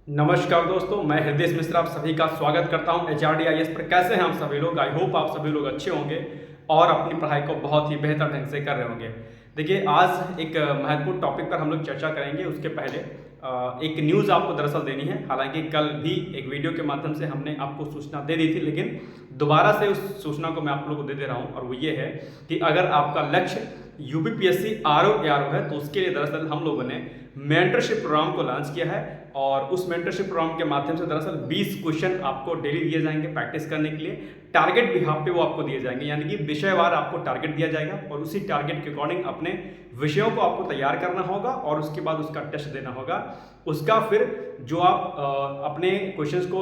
नमस्कार दोस्तों, मैं हृदय मिश्रा आप सभी का स्वागत करता हूं HRDIS पर। कैसे हैं आप सभी लोग? आई होप आप सभी लोग अच्छे होंगे और अपनी पढ़ाई को बहुत ही बेहतर ढंग से कर रहे होंगे। देखिए, आज एक महत्वपूर्ण टॉपिक पर हम लोग चर्चा करेंगे। उसके पहले एक न्यूज़ आपको दरअसल देनी है। हालांकि कल भी एक वीडियो के माध्यम से हमने आपको सूचना दे दी थी, लेकिन दोबारा से उस सूचना को मैं आप लोगों को दे दे रहा हूँ। और वो ये है कि अगर आपका लक्ष्य UPPSC RO ARO है तो उसके लिए दरअसल हम लोगों ने मेंटरशिप प्रोग्राम को लॉन्च किया है। और उस मेंटरशिप प्रोग्राम के माध्यम से दरअसल 20 क्वेश्चन आपको डेली दिए जाएंगे प्रैक्टिस करने के लिए। टारगेट बिहाफ पे वो आपको दिए जाएंगे, यानी कि विषयवार आपको टारगेट दिया जाएगा और उसी टारगेट के अकॉर्डिंग अपने विषयों को आपको तैयार करना होगा और उसके बाद उसका टेस्ट देना होगा। उसका फिर जो आप अपने क्वेश्चंस को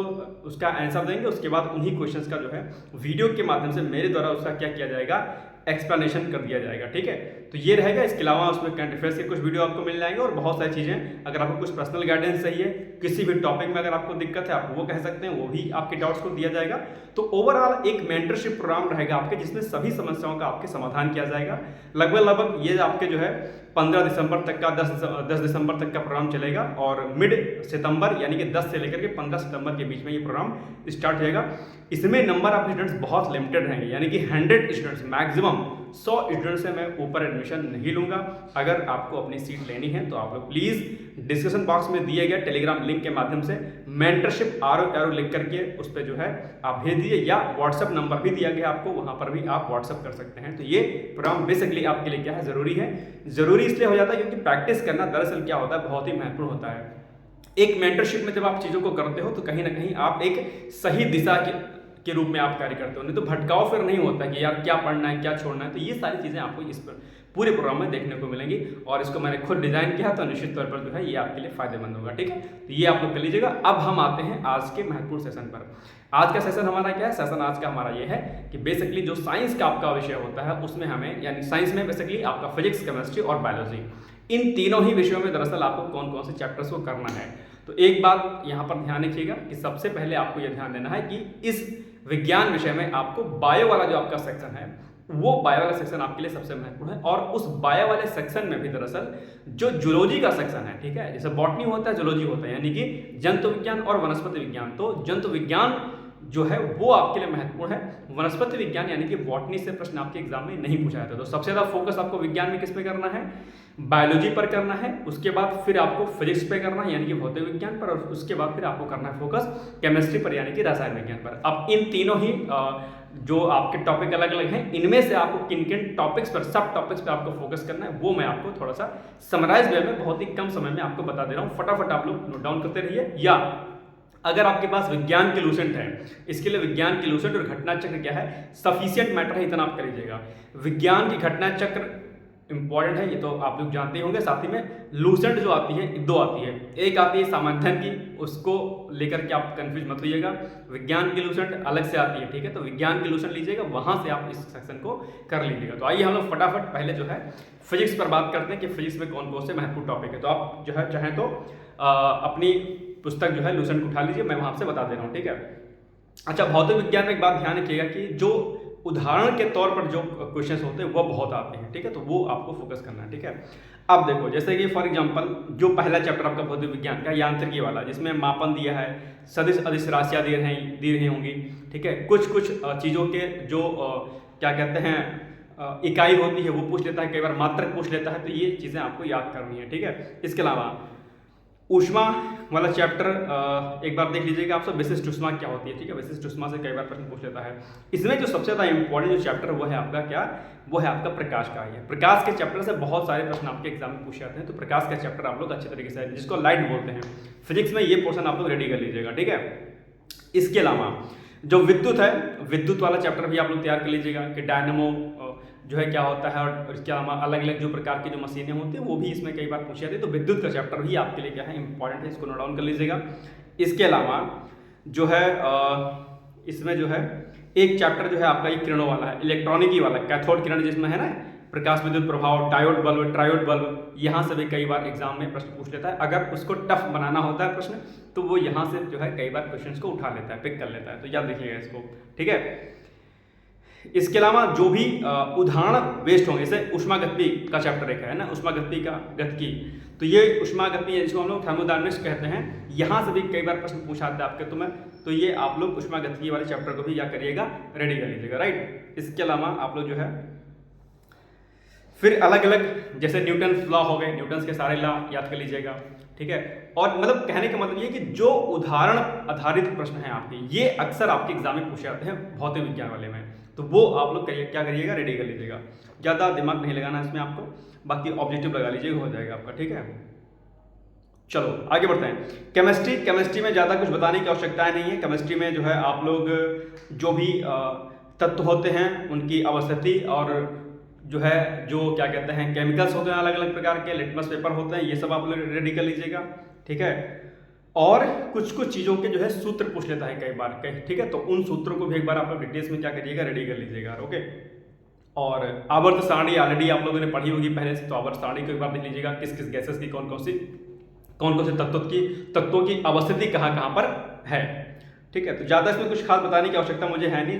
उसका आंसर देंगे, उसके बाद उन्हीं क्वेश्चंस का जो है वीडियो के माध्यम से मेरे द्वारा उसका क्या किया जाएगा, एक्सप्लेनेशन कर दिया जाएगा। ठीक है, तो ये रहेगा। इसके अलावा उसमें करंट अफेयर्स के कुछ वीडियो आपको मिल जाएंगे और बहुत सारी चीज़ें। अगर आपको कुछ पर्सनल गाइडेंस चाहिए, किसी भी टॉपिक में अगर आपको दिक्कत है आप वो कह सकते हैं, वो भी आपके डाउट्स को दिया जाएगा। तो ओवरऑल एक मेंटरशिप प्रोग्राम रहेगा आपके, जिसमें सभी समस्याओं का आपके समाधान किया जाएगा। लगभग ये आपके जो है 15 दिसंबर तक का 10 दिसंबर तक का प्रोग्राम चलेगा और मिड सितंबर यानी कि 10 से लेकर के 15 सितंबर के बीच में ये प्रोग्राम स्टार्ट होगा। इसमें नंबर ऑफ स्टूडेंट्स बहुत लिमिटेड रहेंगे, यानी कि 100 स्टूडेंट्स, मैक्सिमम 100 स्टूडेंट्स से मैं ऊपर एडमिशन नहीं लूंगा। अगर आपको अपनी सीट लेनी है तो आप लोग प्लीज़ डिस्क्रिप्शन बॉक्स में दिए गए टेलीग्राम लिंक के माध्यम से मेंटरशिप RO लिख करके उस पर जो है आप भेज दीजिए, या व्हाट्सअप नंबर भी दिया गया आपको, वहां पर भी आप व्हाट्सअप कर सकते हैं। तो ये प्रोग्राम बेसिकली आपके लिए क्या है, ज़रूरी है। ज़रूरी इसलिए हो जाता है क्योंकि प्रैक्टिस करना दरअसल क्या होता है, बहुत ही महत्वपूर्ण होता है। एक मेंटरशिप में जब आप चीज़ों को करते हो तो कहीं ना कहीं आप एक सही दिशा के रूप में आप कार्य करते हो, नहीं तो भटकाव फिर नहीं होता कि यार क्या पढ़ना है क्या छोड़ना है। तो ये सारी चीज़ें आपको इस पर पूरे प्रोग्राम में देखने को मिलेंगी और इसको मैंने खुद डिजाइन किया तो निश्चित तौर पर जो है ये आपके लिए फायदेमंद होगा। ठीक है, तो ये आप लोग कर लीजिएगा। अब हम आते हैं आज के महत्वपूर्ण सेशन पर। आज का सेशन हमारा क्या है? सेशन आज का हमारा ये है कि बेसिकली जो साइंस का आपका विषय होता है उसमें हमें, यानी साइंस में बेसिकली आपका फिजिक्स, केमिस्ट्री और बायोलॉजी, इन तीनों ही विषयों में दरअसल आपको कौन कौन से चैप्टर्स को करना है। तो एक बात यहाँ पर ध्यान रखिएगा कि सबसे पहले आपको यह ध्यान देना है कि इस विज्ञान विषय में आपको बायो वाला जो आपका सेक्शन है, वो बायो वाला सेक्शन आपके लिए सबसे महत्वपूर्ण है। और उस बायो वाले सेक्शन में भी दरअसल जो जूलॉजी का सेक्शन है, ठीक है, जैसे बॉटनी होता है, जूलॉजी होता है, यानी कि जंतु विज्ञान और वनस्पति विज्ञान। तो जंतु विज्ञान जो है वो आपके लिए महत्वपूर्ण है। वनस्पति विज्ञान यानी कि बॉटनी से प्रश्न आपके एग्जाम में नहीं पूछा जाता। तो सबसे ज़्यादा फोकस आपको विज्ञान में किस पे करना है? बायोलॉजी पर करना है। उसके बाद फिर आपको फिजिक्स पे करना है यानी कि भौतिक विज्ञान पर, और उसके बाद फिर आपको करना है फोकस केमिस्ट्री पर यानी कि रसायन विज्ञान पर। अब इन तीनों ही जो आपके टॉपिक अलग अलग हैं, इनमें से आपको किन किन टॉपिक्स पर, सब टॉपिक्स पर आपको फोकस करना है, वो मैं आपको थोड़ा सा समराइज वे में बहुत ही कम समय में आपको बता दे रहा हूँ। फटाफट आप लोग नोट डाउन करते रहिए। या अगर आपके पास विज्ञान के लूसेंट है, इसके लिए विज्ञान के लूसेंट और घटना चक्र क्या है, सफिशिएंट मैटर है, इतना आप कर लीजिएगा। विज्ञान की घटना चक्र इंपॉर्टेंट है, ये तो आप लोग जानते ही होंगे। साथ ही में लूसेंट जो आती है, दो आती है। एक आती है सामान्यन की, उसको लेकर के आप कंफ्यूज मत होइएगा। विज्ञान की लूसेंट अलग से आती है, ठीक है। तो विज्ञान की लूसेंट लीजिएगा, वहां से आप इस सेक्शन को कर लीजिएगा। तो आइए हम लोग फटाफट पहले जो है फिजिक्स पर बात करते हैं कि फिजिक्स में कौन कौन से महत्वपूर्ण टॉपिक है। तो आप जो है चाहें तो अपनी पुस्तक जो है लूसेंट उठा लीजिए, मैं वहां से बता दे रहा हूँ, ठीक है। अच्छा, भौतिक विज्ञान में एक बात ध्यान रखिएगा कि जो उदाहरण के तौर पर जो क्वेश्चंस होते हैं वो बहुत आते हैं, ठीक है। तो वो आपको फोकस करना है, ठीक है। अब देखो, जैसे कि फॉर एग्जांपल जो पहला चैप्टर आपका भौतिक विज्ञान का यांत्रिकी वाला, जिसमें मापन दिया है, सदिश अदिश राशियाँ दी रही होंगी, ठीक है। कुछ चीज़ों के जो क्या कहते हैं इकाई होती है वो पूछ लेता है, कई बार मात्रक पूछ लेता है। तो ये चीज़ें आपको याद करनी है, ठीक है। इसके अलावा ऊष्मा वाला चैप्टर एक बार देख लीजिएगा आप सब, विशिष्ट ऊष्मा क्या होती है, ठीक है। विशिष्ट ऊष्मा से कई बार प्रश्न पूछ लेता है। इसमें जो सबसे ज़्यादा इंपॉर्टेंट जो चैप्टर वो है आपका क्या, वो है आपका प्रकाश का। है प्रकाश के चैप्टर से बहुत सारे प्रश्न आपके एग्जाम में पूछे जाते हैं। तो प्रकाश का चैप्टर आप लोग अच्छे तरीके से, जिसको लाइट बोलते हैं फिजिक्स में, ये पोर्शन आप लोग रेडी कर लीजिएगा, ठीक है। इसके अलावा जो विद्युत है, विद्युत वाला चैप्टर भी आप लोग तैयार कर लीजिएगा कि डायनेमो जो है क्या होता है, और इसके अलावा अलग अलग जो प्रकार की जो मशीनें होती हैं वो भी इसमें कई बार पूछी जाती है। तो विद्युत का चैप्टर भी आपके लिए क्या है, इंपॉर्टेंट है, इसको नोट डाउन कर लीजिएगा। इसके अलावा जो है इसमें जो है एक चैप्टर जो है आपका ये किरणों वाला है, इलेक्ट्रॉनिकी वाला, कैथोड किरण जिसमें है ना, प्रकाश विद्युत प्रभाव, डायोड बल्ब, ट्रायोड बल्ब, यहाँ से भी कई बार एग्जाम में प्रश्न पूछ लेता है। अगर उसको टफ बनाना होता है प्रश्न, तो वो यहाँ से जो है कई बार क्वेश्चंस को उठा लेता है, पिक कर लेता है। तो याद रखिएगा इसको, ठीक है। इसके अलावा जो भी उदाहरण बेस्ड होंगे, जैसे ऊष्मागतिकी का चैप्टर एक है ना, ऊष्मागतिकी का गतिकी, तो ये ऊष्मागतिकी जिसको हम लोग थर्मोडायनामिक्स कहते हैं, यहाँ से भी कई बार प्रश्न पूछा आता है आपके तुम्हें, तो ये आप लोग ऊष्मागतिकी वाले चैप्टर को भी क्या करिएगा, रेडी कर लीजिएगा, राइट। इसके अलावा आप लोग जो है फिर अलग अलग जैसे न्यूटन लॉ हो गए, न्यूटन के सारे लॉ याद कर लीजिएगा, ठीक है। और मतलब कहने का मतलब ये कि जो उदाहरण आधारित प्रश्न हैं आपके, ये अक्सर आपके एग्जाम में पूछे जाते हैं भौतिक विज्ञान वाले में, तो वो आप लोग क्या करिएगा, रेडी कर लीजिएगा। ज़्यादा दिमाग नहीं लगाना इसमें आपको, बाकी ऑब्जेक्टिव लगा लीजिएगा, हो जाएगा आपका, ठीक है। चलो आगे बढ़ते हैं। केमिस्ट्री में ज़्यादा कुछ बताने की आवश्यकता नहीं है। केमिस्ट्री में जो है आप लोग जो भी तत्व होते हैं उनकी अवस्थिति और जो है जो क्या कहते हैं केमिकल्स होते हैं अलग अलग प्रकार के, लिटमस पेपर होते हैं, ये सब आप लोग रेडी कर लीजिएगा, ठीक है। और कुछ कुछ चीज़ों के जो है सूत्र पूछ लेता है कई बार, ठीक है, तो उन सूत्रों को भी एक बार आप लोग डिटेल्स में क्या करिएगा, रेडी कर लीजिएगा, ओके। और आवर्त सारणी ऑलरेडी आप लोगों ने पढ़ी होगी पहले से, तो आवर्त सारणी को एक बार देख लीजिएगा, किस किस गैसेस की कौन कौन से तत्वों की अवस्थिति कहाँ कहाँ पर है, ठीक है। तो ज़्यादा इसमें कुछ खास बताने की आवश्यकता मुझे है नहीं।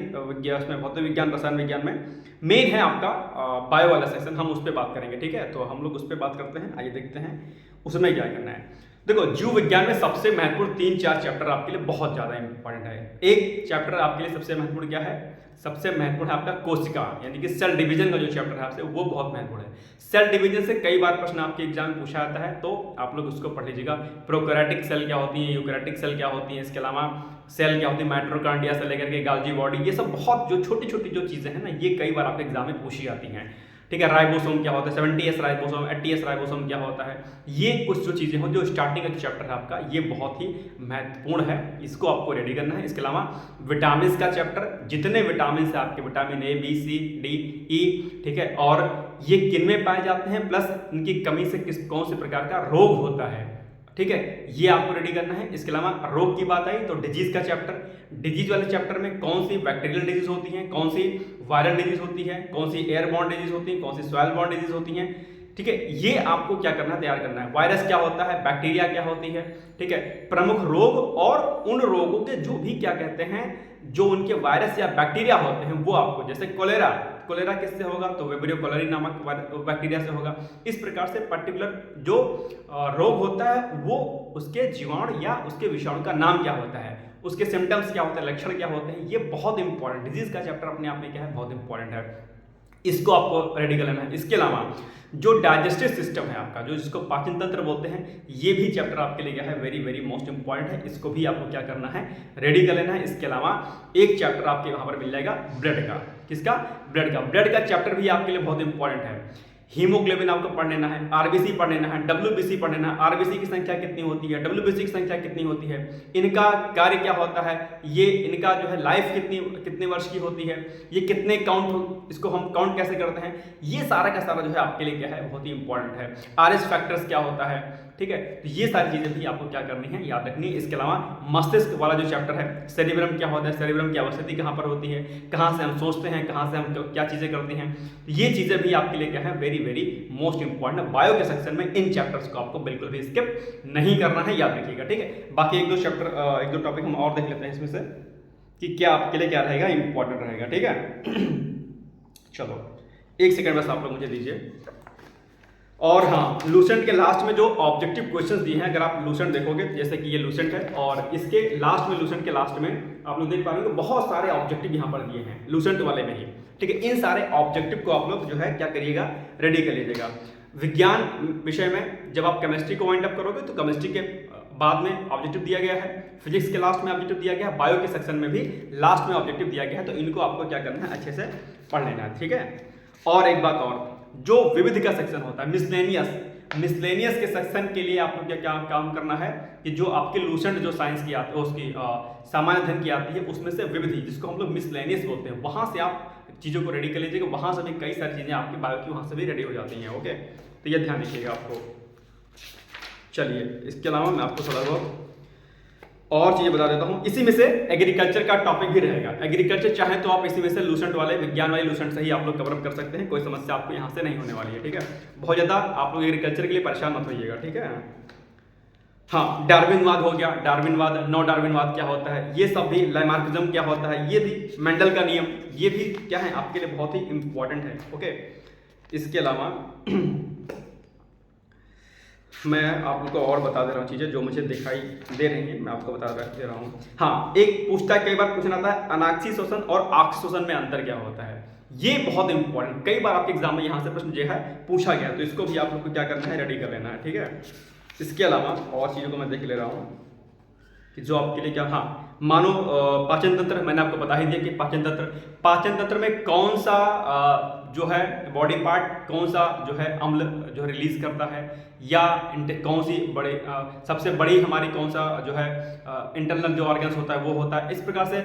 इसमें भौतिक विज्ञान रसायन विज्ञान में मेन है आपका बायो वाला सेक्शन, हम उस पर बात करेंगे, ठीक है। तो हम लोग उस पर बात करते हैं, आइए देखते हैं उसमें क्या करना है। देखो जीव विज्ञान में सबसे महत्वपूर्ण 3-4 चैप्टर आपके लिए बहुत ज़्यादा इंपॉर्टेंट है। एक चैप्टर आपके लिए सबसे महत्वपूर्ण क्या है, सबसे महत्वपूर्ण है आपका कोशिका, यानी कि सेल डिवीजन का जो चैप्टर है आपसे, वो बहुत महत्वपूर्ण है। सेल डिवीजन से कई बार प्रश्न आपके एग्जाम में पूछा जाता है, तो आप लोग उसको पढ़ लीजिएगा। प्रोकैरियोटिक सेल क्या होती है, यूकैरियोटिक सेल क्या होती है, इसके अलावा सेल क्या होती है, माइटोकॉन्ड्रिया से लेकर के गोल्गी बॉडी, ये सब बहुत जो छोटी छोटी जो चीज़ें हैं ना, ये कई बार आपके एग्जाम में पूछी जाती हैं, ठीक है। राइबोसोम क्या होता है, 70S राइबोसोम, 80S राइबोसोम क्या होता है, ये कुछ जो चीज़ें होती है, जो स्टार्टिंग का चैप्टर है आपका, ये बहुत ही महत्वपूर्ण है, इसको आपको रेडी करना है। इसके अलावा विटामिन का चैप्टर, जितने विटामिन है आपके, vitamin A, B, C, D, E, ठीक है, और ये किन में पाए जाते हैं, प्लस इनकी कमी से कौन से प्रकार का रोग होता है, ठीक है, ये आपको रेडी करना है। इसके अलावा रोग की बात आई तो डिजीज का चैप्टर, डिजीज वाले चैप्टर में कौन सी बैक्टीरियल डिजीज होती हैं, कौन सी वायरल डिजीज होती है, कौन सी एयरबॉर्न डिजीज होती है, कौन सी सॉइल बॉर्न डिजीज होती हैं, ठीक है, ये आपको क्या करना है, तैयार करना है। वायरस क्या होता है, बैक्टीरिया क्या होती है, ठीक है, प्रमुख रोग और उन रोगों के जो भी क्या कहते हैं, जो उनके वायरस या बैक्टीरिया होते हैं, वो आपको, जैसे कोलेरा किससे होगा, तो वेब्रियो कोलेरी नामक बैक्टीरिया से होगा। इस प्रकार से पर्टिकुलर जो रोग होता है, वो उसके जीवाणु या उसके विषाणु का नाम क्या होता है, उसके सिम्टम्स क्या होते हैं, लक्षण क्या होते हैं, ये बहुत इंपॉर्टेंट, डिजीज का चैप्टर अपने आप में क्या है, बहुत इंपॉर्टेंट है, इसको आपको रेडी कर लेना है। इसके अलावा जो डाइजेस्टिव सिस्टम है आपका, जो जिसको पाचन तंत्र बोलते हैं, ये भी चैप्टर आपके लिए क्या है, वेरी वेरी मोस्ट इंपॉर्टेंट है, इसको भी आपको क्या करना है, रेडी कर लेना है। इसके अलावा एक चैप्टर आपके वहां पर मिल जाएगा ब्लड का, किसका, ब्लड का चैप्टर भी आपके लिए बहुत इंपॉर्टेंट है। हीमोग्लोबिन आपको पढ़ लेना है, आरबीसी पढ़ लेना है, डब्ल्यूबीसी पढ़ लेना है, आरबीसी की संख्या कितनी होती है, डब्ल्यूबीसी की संख्या कितनी होती है, इनका कार्य क्या होता है, ये इनका जो है लाइफ कितने वर्ष की होती है, ये कितने काउंट, इसको हम काउंट कैसे करते हैं, ये सारा का सारा जो है आपके लिए क्या है, बहुत ही इंपॉर्टेंट है। आरएस फैक्टर्स क्या होता है, ठीक है, तो ये सारी चीजें भी आपको क्या करनी है, याद रखनी है। इसके अलावा मस्तिष्क वाला जो चैप्टर है, सेरिब्रम क्या होता है, सेरिब्रम की अवस्थिति कहाँ पर होती है, कहाँ से हम सोचते हैं, कहाँ से हम क्या चीजें करते हैं, ये चीजें भी आपके लिए क्या है, वेरी वेरी मोस्ट इंपॉर्टेंट है। बायो के सेक्शन में इन चैप्टर्स को आपको बिल्कुल भी स्किप नहीं करना है, याद रखिएगा, ठीक है। बाकी एक दो टॉपिक हम और देख लेते हैं इसमें से कि क्या आपके लिए क्या रहेगा, इंपॉर्टेंट रहेगा, ठीक है। चलो एक सेकंड बस आप लोग मुझे दीजिए। और हाँ, लूसेंट के लास्ट में जो ऑब्जेक्टिव क्वेश्चंस दिए हैं, अगर आप लूसेंट देखोगे, जैसे कि ये लूसेंट है और इसके लास्ट में, लूसेंट के लास्ट में आप लोग देख पा रहे हो कि बहुत सारे ऑब्जेक्टिव यहाँ पर दिए हैं लूसेंट वाले में ही, ठीक है। इन सारे ऑब्जेक्टिव को आप लोग जो है क्या करिएगा, रेडी कर लीजिएगा। विज्ञान विषय में जब आप केमिस्ट्री को वाइंड अप करोगे, तो केमिस्ट्री के बाद में ऑब्जेक्टिव दिया गया है, फिजिक्स के लास्ट में ऑब्जेक्टिव दिया गया है, बायो के सेक्शन में भी लास्ट में ऑब्जेक्टिव दिया गया है, तो इनको आपको क्या करना है, अच्छे से पढ़ लेना है, ठीक है। और एक बात और, जो विविध का सेक्शन होता है, मिसलेनियस के सेक्शन के लिए आप लोग क्या काम करना है कि जो आपके लूसेंट जो साइंस की आती है, उसकी सामान्य अध्ययन की आती है, उसमें से विविधि, जिसको हम लोग मिसलेनियस बोलते हैं, वहां से आप चीज़ों को रेडी कर लीजिएगा। वहां से भी कई सारी चीज़ें आपकी बायो की वहां से भी रेडी हो जाती हैं, ओके। तो ये ध्यान रखिएगा आपको। चलिए, इसके अलावा मैं आपको थोड़ा बहुत और चीज़ें बता देता हूँ। इसी में से एग्रीकल्चर का टॉपिक भी रहेगा। एग्रीकल्चर चाहे तो आप इसी में से लूसेंट वाले, विज्ञान वाले लूसेंट से ही आप लोग कवर अप कर सकते हैं, कोई समस्या आपको यहाँ से नहीं होने वाली है, ठीक है। बहुत ज़्यादा आप लोग एग्रीकल्चर के लिए परेशान मत होइएगा, ठीक है। हाँ, डार्विनवाद हो गया, डार्विनवाद, नौ डार्विनवाद क्या होता है, ये सब भी, लैमार्किज्म क्या होता है, ये भी, मेंडल का नियम, ये भी क्या है आपके लिए बहुत ही इंपॉर्टेंट है, ओके। इसके अलावा मैं आप लोग को और बता दे रहा हूँ चीज़ें जो मुझे दिखाई दे रही हैं, मैं आपको दे रहा हूँ। हाँ, एक पूछता है, कई बार क्वेश्चन आता है अनाक्षी शोषण और आक्ष शोषण में अंतर क्या होता है। ये बहुत इंपॉर्टेंट, कई बार आपके एग्जाम में यहाँ से प्रश्न जो है पूछा गया, तो इसको भी आप लोग को क्या करना है, रेडी कर लेना है, ठीक है। इसके अलावा और चीज़ों को मैं देख ले रहा हूँ कि जो आपके लिए क्या, हाँ मानो पाचन तंत्र, मैंने आपको बता ही दिया कि पाचन तंत्र में कौन सा जो है बॉडी पार्ट, कौन सा जो है अम्ल जो है रिलीज करता है, या कौन सी बड़े सबसे बड़ी हमारी कौन सा जो है इंटरनल जो ऑर्गन्स होता है वो होता है। इस प्रकार से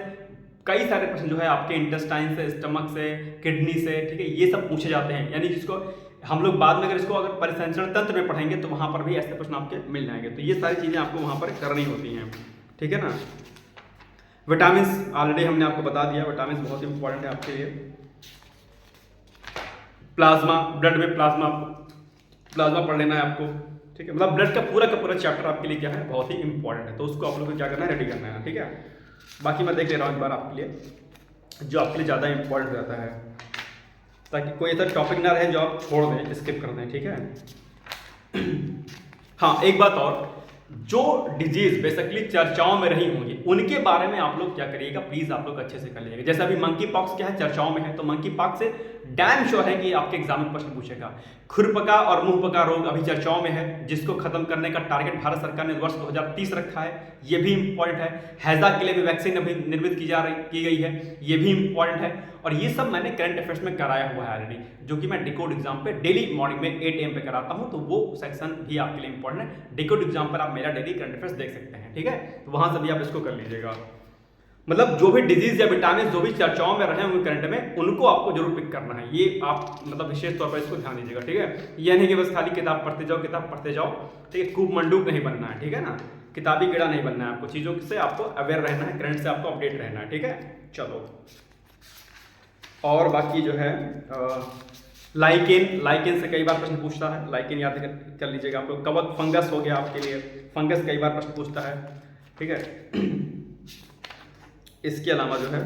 कई सारे प्रश्न जो है आपके इंटेस्टाइन से, स्टमक से, किडनी से, ठीक है, ये सब पूछे जाते हैं। यानी जिसको हम लोग बाद में अगर परिसंचरण तंत्र में पढ़ेंगे तो वहां पर भी ऐसे प्रश्न आपके मिल जाएंगे। तो ये सारी चीजें आपको वहां पर करनी होती हैं, ठीक है ना। विटामिन ऑलरेडी हमने आपको बता दिया, विटामिन बहुत इंपॉर्टेंट है आपके लिए। प्लाज्मा, ब्लड में प्लाज्मा पढ़ लेना है आपको, ठीक है। मतलब ब्लड का पूरा चैप्टर आपके लिए क्या है, बहुत ही इंपॉर्टेंट है। तो उसको आप लोग को क्या करना है, रेडी करना है, ठीक है। बाकी मैं देख ले रहा हूँ एक बार आपके लिए जो आपके लिए ज़्यादा इंपॉर्टेंट रहता है, ताकि कोई ऐसा टॉपिक ना रहे जो आप छोड़ दें, स्किप कर दें, ठीक है। हाँ, एक बात और, जो डिजीज बेसिकली चर्चाओं में रही होंगी उनके बारे में आप लोग क्या करिएगा, प्लीज आप लोग अच्छे से कर लीजिएगा। जैसे अभी मंकी पॉक्स क्या है, चर्चाओं में है, तो मंकी पॉक्स से डैम श्योर है कि आपके एग्जाम में प्रश्न पूछेगा। खुरपका और मुंहपका रोग अभी चर्चाओं में है, जिसको खत्म करने का टारगेट भारत सरकार ने वर्ष 2030 रखा है, ये भी इंपॉर्टेंट है। हैजा के लिए भी वैक्सीन अभी निर्मित की गई है, ये भी इंपॉर्टेंट है। और ये सब मैंने करंट अफेयर्स में कराया हुआ है ऑलरेडी, जो कि मैं डिकोड एग्जाम पे डेली मॉर्निंग में 8 AM पे कराता हूं, तो वो सेक्शन भी आपके लिए इंपॉर्टेंट है। डिकोड एग्जाम पर आप मेरा डेली करंट अफेयर्स देख सकते हैं, ठीक है। तो वहां से भी आप इसको कर लीजिएगा। मतलब जो भी डिजीज या विटामिन जो भी चर्चाओं में रहे होंगे करंट में, उनको आपको जरूर पिक करना है। ये आप मतलब विशेष तौर पर इसको ध्यान दीजिएगा, ठीक है। यह नहीं कि बस खाली किताब पढ़ते जाओ, ठीक है। खूब मंडूक नहीं बनना है, ठीक है ना, किताबी कीड़ा नहीं बनना है आपको, चीजों से आपको अवेयर रहना है, करंट से आपको अपडेट रहना है, ठीक है। चलो, और बाकी जो है लाइकेन से कई बार प्रश्न पूछता है, लाइकेन याद कर लीजिएगा आप लोग। कवक फंगस हो गया आपके लिए, फंगस कई बार प्रश्न पूछता है, ठीक है। इसके अलावा जो है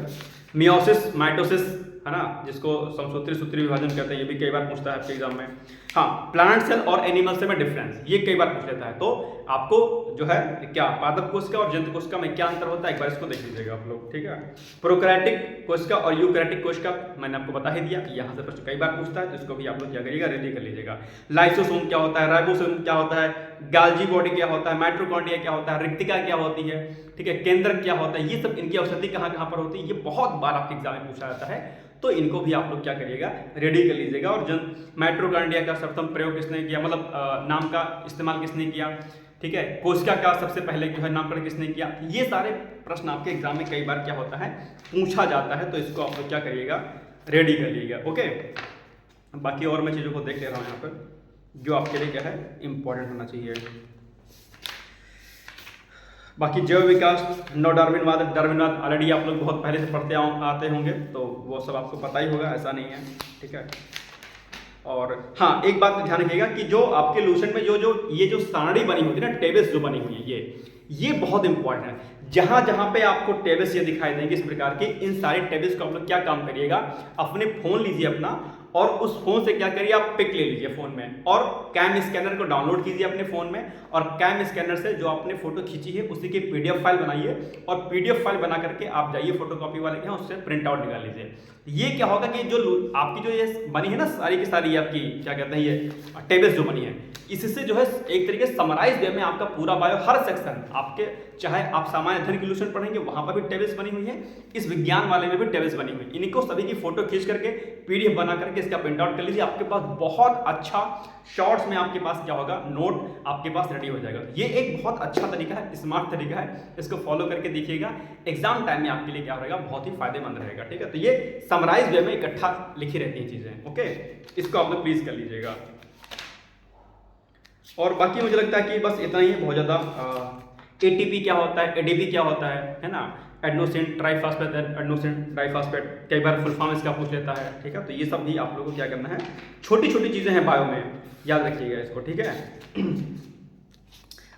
मियोसिस, माइटोसिस, है ना, जिसको समसूत्री सूत्री विभाजन कहते हैं, ये भी कई बार पूछता है आपके एग्जाम में। हाँ, प्लांट सेल और एनिमल सेल में डिफरेंस, ये कई बार पूछ लेता है। तो आपको जो है क्या पादप कोशिका और जंतु कोशिका में क्या अंतर होता है, एक बार इसको देख लीजिएगा आप लोग, ठीक है। प्रोकैरियोटिक कोशिका और यूकैरियोटिक कोशिका मैंने आपको बता ही दिया, यहाँ से प्रश्न कई बार पूछता है, तो इसको भी आप लोग क्या करिएगा, रेडी कर लीजिएगा। लाइसोसोम क्या होता है, राइबोसोम क्या होता है, गाल्जी बॉडी क्या होता है, माइटोकॉन्ड्रिया क्या होता है, रिक्तिका क्या होती है, ठीक है, केंद्रक क्या होता है, ये सब इनकी औषधि कहाँ कहाँ पर होती है, ये बहुत बार आपके एग्जाम में पूछा जाता है। तो इनको भी आप लोग क्या करिएगा, रेडी कर लीजिएगा। और माइटोकॉन्ड्रिया का सर्वप्रथम प्रयोग किसने किया, मतलब नाम का इस्तेमाल किसने किया, ठीक है। कोशिका का सबसे पहले जो है नामकरण किसने किया, ये सारे प्रश्न आपके एग्जाम में कई बार क्या होता है, पूछा जाता है। तो इसको आप लोग क्या करिएगा, रेडी कर लीजिएगा, ओके। बाकी और मैं चीज़ों को देख ले रहा हूँ यहाँ पर, जो आपके लिए क्या है इंपॉर्टेंट होना चाहिए। बाकी जैव विकास, नव डार्विनवाद ऑलरेडी आप लोग बहुत पहले से पढ़ते आते होंगे, तो वो सब आपको पता ही होगा, ऐसा नहीं है, ठीक है। और हाँ, एक बात ध्यान रखिएगा कि जो आपके लूसेंट में ये जो सारणी बनी होती है ना, टेबल्स जो बनी हुई है, ये बहुत इंपॉर्टेंट है। जहां जहां पे आपको टेबल्स ये दिखाई देंगे इस प्रकार की, इन सारे टेबल्स को आप लोग क्या काम करिएगा, अपने फोन लीजिए अपना, और उस फोन से क्या करिए, आप पिक ले लीजिए फोन में, और कैम स्कैनर को डाउनलोड कीजिए अपने फोन में, और कैम स्कैनर से जो आपने फोटो खींची है उसी की PDF फाइल बनाइए, और PDF फाइल बना करके आप जाइए फोटोकॉपी वाले के यहाँ, उससे प्रिंट आउट निकाल लीजिए। ये क्या होगा कि जो आपकी जो ये बनी है ना सारी की सारी आपकी क्या कहते हैं, ये टेबल्स जो बनी है, इससे जो है एक तरीके से समराइज वे में आपका पूरा बायो, हर सेक्शन आपके, चाहे आप सामान्य अध्ययन की लूसेंट पढ़ेंगे वहां पर भी टेबल्स बनी हुई है, इस विज्ञान वाले में भी टेबल्स बनी हुई है। इनको सभी की फोटो खींच करके PDF बना करके इसका प्रिंट आउट कर लीजिए, आपके पास बहुत अच्छा शॉर्ट्स में आपके पास क्या होगा, नोट आपके पास रेडी हो जाएगा। ये एक बहुत अच्छा तरीका है, स्मार्ट तरीका है, इसको फॉलो करके देखिएगा, एग्जाम टाइम में आपके लिए क्या रहेगा, बहुत ही फायदेमंद रहेगा, ठीक है। तो ये समराइज वे में इकट्ठा लिखी रहती हैं चीजें, ओके। इसको आप लोग प्लीज कर लीजिएगा। और बाकी मुझे लगता है कि बस इतना ही है, बहुत ज्यादा। ATP क्या होता है, ADP क्या होता है ना, एडनोसिन ट्राइफॉस्फेट, एडनोसिन ट्राइफॉस्फेट, कई बार फुल फॉर्म इसका पूछ लेता है, ठीक है। तो ये सब भी आप लोगों को क्या करना है, छोटी छोटी चीजें हैं बायो में, याद रखिएगा इसको, ठीक है।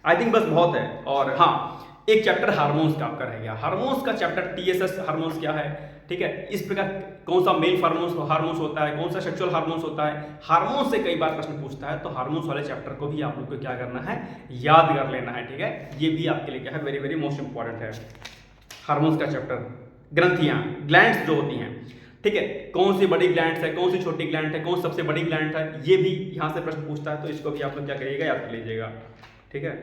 आई थिंक बस बहुत है। और हाँ, एक चैप्टर हार्मोन्स का आपका रह गया। हार्मोन्स का चैप्टर टीएसएस हार्मोन्स क्या है, ठीक है, इस प्रकार कौन सा मेल हार्मोन्स होता है, कौन सा सेक्सुअल हार्मोन्स होता है, हार्मोन्स से कई बार प्रश्न पूछता है, तो हार्मोन्स वाले चैप्टर को भी आप लोग को क्या करना है, याद कर लेना है, ठीक है। ये भी आपके लिए क्या है, वेरी वेरी मोस्ट इंपॉर्टेंट है। हार्मोन्स का चैप्टर, ग्रंथियां, ग्लैंड्स जो होती हैं, ठीक है, कौन सी बड़ी ग्लैंड्स है, कौन सी छोटी ग्लैंड है, कौन सबसे बड़ी ग्लैंड है, ये भी यहाँ से प्रश्न पूछता है, तो इसको भी आप लोग क्या करिएगा, याद कर लीजिएगा, ठीक है।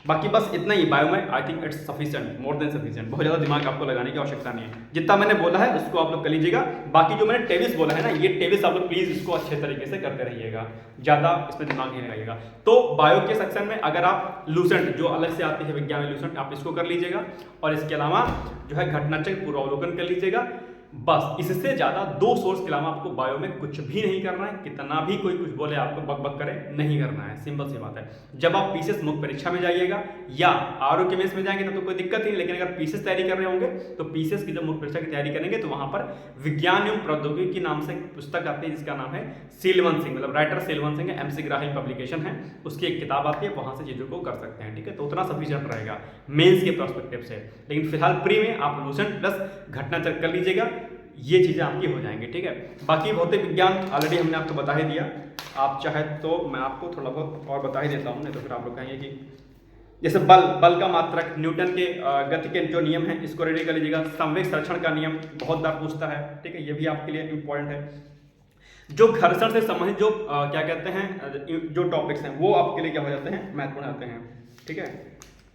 बाकी बस इतना ही बायो में, I think it's sufficient, more than sufficient, बहुत ज़्यादा दिमाग आपको लगाने की आवश्यकता नहीं है। जितना मैंने बोला है उसको आप लोग कर लीजिएगा। बाकी जो मैंने टेबिस बोला है ना, ये टेबिस आप लोग प्लीज़ इसको अच्छे तरीके से करते रहिएगा, ज़्यादा इसमें दिमाग नहीं लगाइएगा। तो बायो के सेक्शन में अगर आप लूसेंट जो अलग से आती है विज्ञान में लूसेंट, आप इसको कर लीजिएगा, और इसके अलावा जो है घटनाचक्र पूर्वावलोकन कर लीजिएगा। बस इससे ज़्यादा 2 सोर्स के अलावा आपको बायो में कुछ भी नहीं करना है। कितना भी कोई कुछ बोले, आपको बक बक करे, नहीं करना है, सिंपल सी बात है। जब आप पीसीएस मुख्य परीक्षा में जाइएगा या आरओ के मेंस में जाएंगे तब तो कोई दिक्कत नहीं, लेकिन अगर पीसीएस तैयारी कर रहे होंगे तो पीसीएस की जब मुख्य परीक्षा की तैयारी करेंगे तो वहां पर विज्ञान एवं प्रौद्योगिकी के नाम से एक पुस्तक आती है जिसका नाम है सीलवंत सिंह, मतलब राइटर सीलवंत सिंह है, एमसी ग्राहिल पब्लिकेशन है, उसकी एक किताब आती है, वहां से चीज़ों को कर सकते हैं, ठीक है। तो उतना सफिशिएंट रहेगा मेंस के पर्सपेक्टिव से। लेकिन फिलहाल प्री में आप लूसेंट प्लस घटनाचक्र कर लीजिएगा, ये चीज़ें आपकी हो जाएंगी, ठीक है। बाकी भौतिक विज्ञान ऑलरेडी हमने आपको बता ही दिया, आप चाहे तो मैं आपको थोड़ा बहुत और बता ही देता हूँ, नहीं तो फिर आप लोग कहेंगे कि जैसे बल का मात्रक, न्यूटन के गति के जो नियम है इसको रेडी कर लीजिएगा। संवेग संरक्षण का नियम बहुत बार पूछता है, ठीक है, ये भी आपके लिए इंपॉर्टेंट है। जो घर्षण से संबंधित जो क्या कहते हैं जो टॉपिक्स हैं वो आपके लिए क्या हो जाते हैं, महत्वपूर्ण आते हैं, ठीक है।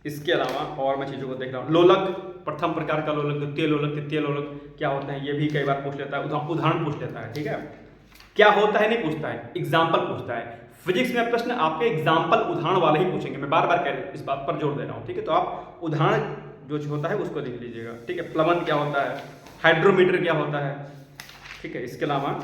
इसके अलावा और मैं चीज़ों को देख रहा हूँ, लोलक, प्रथम प्रकार का लोलक, द्वितीय लोलक, तृतीय लोलक क्या होते हैं, ये भी कई बार पूछ लेता है, उदाहरण पूछ लेता है, ठीक है। क्या होता है नहीं पूछता है, एग्जाम्पल पूछता है। फिजिक्स में प्रश्न आपके एग्जाम्पल उदाहरण वाले ही पूछेंगे, मैं बार बार इस बात पर जोर दे रहा हूँ, ठीक है। तो आप उदाहरण जो होता है उसको लिख लीजिएगा, ठीक है। प्लवन क्या होता है, हाइड्रोमीटर क्या होता है, ठीक है। इसके अलावा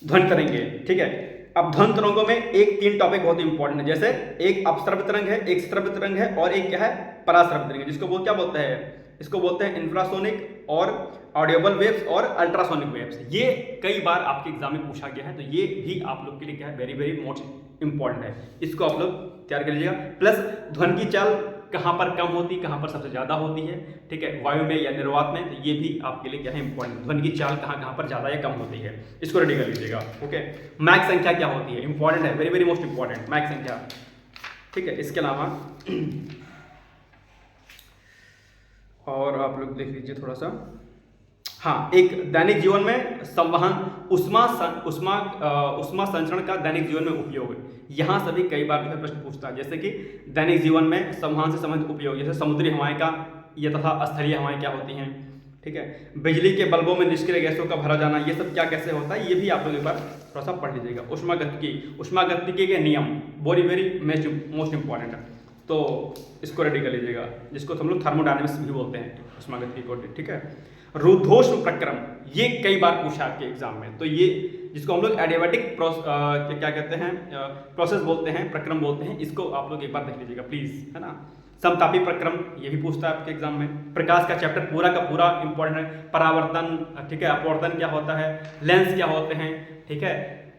ध्वनि तरंगे, ठीक है। अब ध्वनि तरंगों में एक 3 टॉपिक बहुत इंपॉर्टेंट है, जैसे एक अपश्रव्य तरंग है, एक श्रव्य तरंग है, और एक क्या है, पराश्रव्य तरंग, जिसको क्या बोलते हैं, इसको बोलते हैं इंफ्रासोनिक और ऑडियोबल वेव्स और अल्ट्रासोनिक वेव्स। ये कई बार आपके एग्जाम में पूछा गया है, तो ये भी आप लोग के लिए क्या है, वेरी वेरी मोस्ट इंपॉर्टेंट है, इसको आप लोग तैयार कर लीजिएगा। प्लस ध्वनि की चाल कहाँ पर कम होती है, कहाँ पर सबसे ज़्यादा होती है, ठीक है, वायु में या निर्वात में, तो ये भी आपके लिए क्या है, इंपॉर्टेंट। ध्वनि की चाल कहाँ पर ज़्यादा या कम होती है, इसको रेडी कर लीजिएगा, ओके। मैक संख्या क्या होती है, इंपॉर्टेंट है, वेरी वेरी मोस्ट इंपॉर्टेंट, मैक संख्या, ठीक है। इसके अलावा और आप लोग देख लीजिए थोड़ा सा, हाँ, एक दैनिक जीवन में संवहन उष्मा संचरण का दैनिक जीवन में उपयोग, यहाँ सभी कई बार जो है प्रश्न पूछता है, जैसे कि दैनिक जीवन में संवहन से संबंधित उपयोग, जैसे समुद्री हवाएं का ये तथा स्थलीय हवाएं क्या होती हैं, ठीक है। बिजली के बल्बों में निष्क्रिय गैसों का भरा जाना, ये सब क्या कैसे होता है, ये भी आप लोग एक बार थोड़ा सा पढ़ लीजिएगा। उष्मागतिकी के नियम, वेरी वेरी मोस्ट इंपॉर्टेंट है, तो इसको रेडी कर लीजिएगा, जिसको हम लोग थर्मोडायनेमिक्स भी बोलते हैं, उष्मागतिकी को, ठीक है। रुद्धोष्म प्रक्रम, ये कई बार पूछा आपके एग्जाम में, तो ये जिसको हम लोग एडियाबैटिक क्या कहते हैं, प्रोसेस बोलते हैं, प्रक्रम बोलते हैं, इसको आप लोग एक बार देख लीजिएगा प्लीज, है ना। समतापी प्रक्रम, ये भी पूछता है आपके एग्जाम में। प्रकाश का चैप्टर पूरा का पूरा इंपॉर्टेंट है। परावर्तन, ठीक है, अपवर्तन क्या होता है, लेंस क्या होते हैं, ठीक है,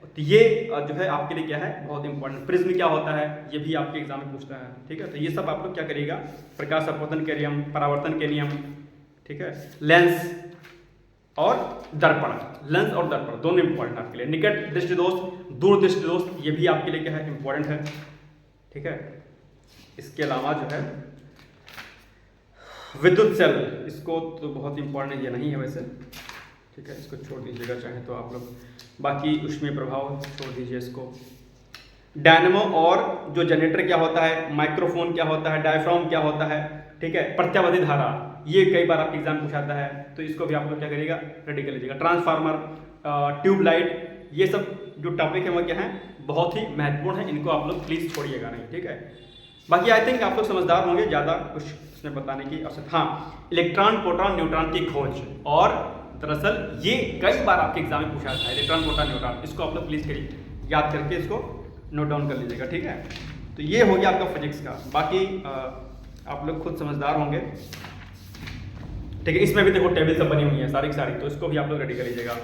तो ये जो है आपके लिए क्या है, बहुत इंपॉर्टेंट। प्रिज्म क्या होता है, ये भी आपके एग्जाम में पूछता है, ठीक है। तो ये सब आप लोग क्या करिएगा, प्रकाश अपवर्तन के नियम, परावर्तन के नियम, ठीक है, लेंस और दर्पण, लेंस और दर्पण दोनों इंपॉर्टेंट आपके लिए। निकट दृष्टि दोष, दूर दृष्टि दोष, ये भी आपके लिए क्या है, इंपॉर्टेंट है, ठीक है। इसके अलावा जो है विद्युत सेल, इसको तो बहुत इंपॉर्टेंट ये नहीं है वैसे, ठीक है, इसको छोड़ दीजिएगा चाहे तो आप लोग। बाकी ऊष्मीय प्रभाव छोड़ दीजिए इसको। डायनेमो और जो जनरेटर क्या होता है, माइक्रोफोन क्या होता है, डायफ्राम क्या होता है, ठीक है, प्रत्यावर्ती धारा, ये कई बार आपके एग्जाम पूछाता है, तो इसको भी आप लोग क्या करिएगा, रेडी कर लीजिएगा। ट्रांसफार्मर, ट्यूबलाइट, ये सब जो टॉपिक है वो क्या है, बहुत ही महत्वपूर्ण है, इनको आप लोग प्लीज छोड़िएगा नहीं, ठीक है। बाकी आई थिंक आप लोग समझदार होंगे, ज़्यादा कुछ इसमें बताने की आवश्यकता। हाँ, इलेक्ट्रॉन, प्रोटॉन, न्यूट्रॉन की खोज, और दरअसल ये कई बार आपके एग्जाम में पूछा था, इलेक्ट्रॉन, प्रोटॉन, न्यूट्रॉन, इसको आप लोग प्लीज करिए, याद करके इसको नोट डाउन कर लीजिएगा, ठीक है। तो ये हो गया आपका फिजिक्स का। बाकी आप लोग खुद समझदार होंगे, ठीक है। इसमें भी देखो टेबल सब बनी हुई है सारी की सारी, तो इसको भी आप लोग रेडी कर लीजिएगा।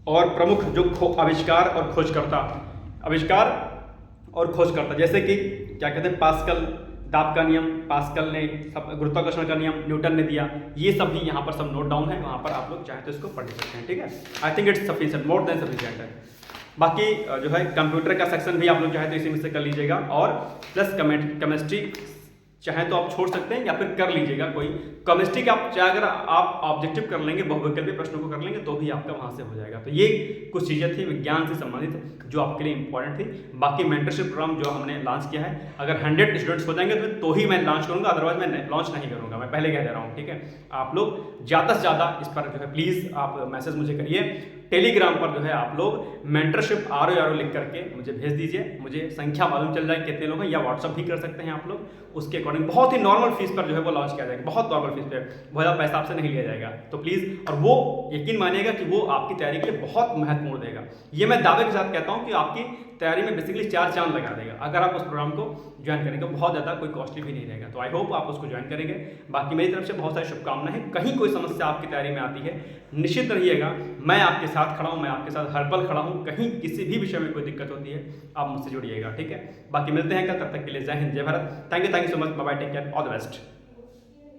और प्रमुख जो आविष्कार और खोजकर्ता, आविष्कार और खोज करता है। जैसे कि क्या कहते हैं, पास्कल, दाब का नियम, पास्कल ने सब, गुरुत्वाकर्षण का नियम न्यूटन ने दिया, ये सब भी यहाँ पर सब नोट डाउन है, वहाँ पर आप लोग चाहें तो इसको पढ़ सकते हैं। ठीक है, I think it's sufficient, more than sufficient है। बाकी जो है कंप्यूटर का सेक्शन भी आप लोग चाहे तो इसी में से कर लीजिएगा, और प्लस केमिस्ट्री चाहे तो आप छोड़ सकते हैं या फिर कर लीजिएगा। कोई केमिस्ट्री का आप चाहे अगर आप ऑब्जेक्टिव कर लेंगे, बहुविकल्पी प्रश्नों को कर लेंगे तो भी आपका वहाँ से हो जाएगा। तो ये कुछ चीज़ें थी विज्ञान से संबंधित जो आपके लिए इंपॉर्टेंट थी। बाकी मेंटरशिप प्रोग्राम जो हमने लॉन्च किया है, अगर 100 स्टूडेंट्स हो जाएंगे तो ही मैं लॉन्च करूँगा, अदरवाइज मैं लॉन्च नहीं करूँगा, मैं पहले कह दे रहा हूँ। ठीक है, आप लोग ज़्यादा से ज़्यादा इस पर जो है प्लीज़ आप मैसेज मुझे करिए। टेलीग्राम पर जो है आप लोग मेंटरशिप RO लिख करके मुझे भेज दीजिए, मुझे संख्या मालूम चल जाए कितने लोग हैं, या व्हाट्सअप भी कर सकते हैं आप लोग, उसके अकॉर्डिंग बहुत ही नॉर्मल फीस पर जो है वो लॉन्च किया जाएगा, बहुत नॉर्मल फीस पे, बहुत ज़्यादा पैसा आपसे नहीं लिया जाएगा। तो प्लीज़, और वो यकीन मानिएगा कि वो आपकी तैयारी के लिए बहुत महत्वपूर्ण देगा। ये मैं दावे के साथ कहता हूँ कि आपकी तैयारी में बेसिकली 4 चांद लगा देगा अगर आप उस प्रोग्राम को ज्वाइन करेंगे। बहुत ज़्यादा कोई कॉस्टली भी नहीं रहेगा। तो आई होप आप उसको ज्वाइन करेंगे। बाकी मेरी तरफ से बहुत सारी शुभकामनाएं हैं। कहीं कोई समस्या आपकी तैयारी में आती है, निश्चित रहिएगा, मैं आपके साथ खड़ा हूँ, मैं आपके साथ हर पल खड़ा हूँ। कहीं किसी भी विषय में कोई दिक्कत होती है आप मुझसे जुड़िएगा। ठीक है, बाकी मिलते हैं कल, तब तक के लिए जय हिंद, जय Bharat. Thank you so much, bye bye, take care, all the best.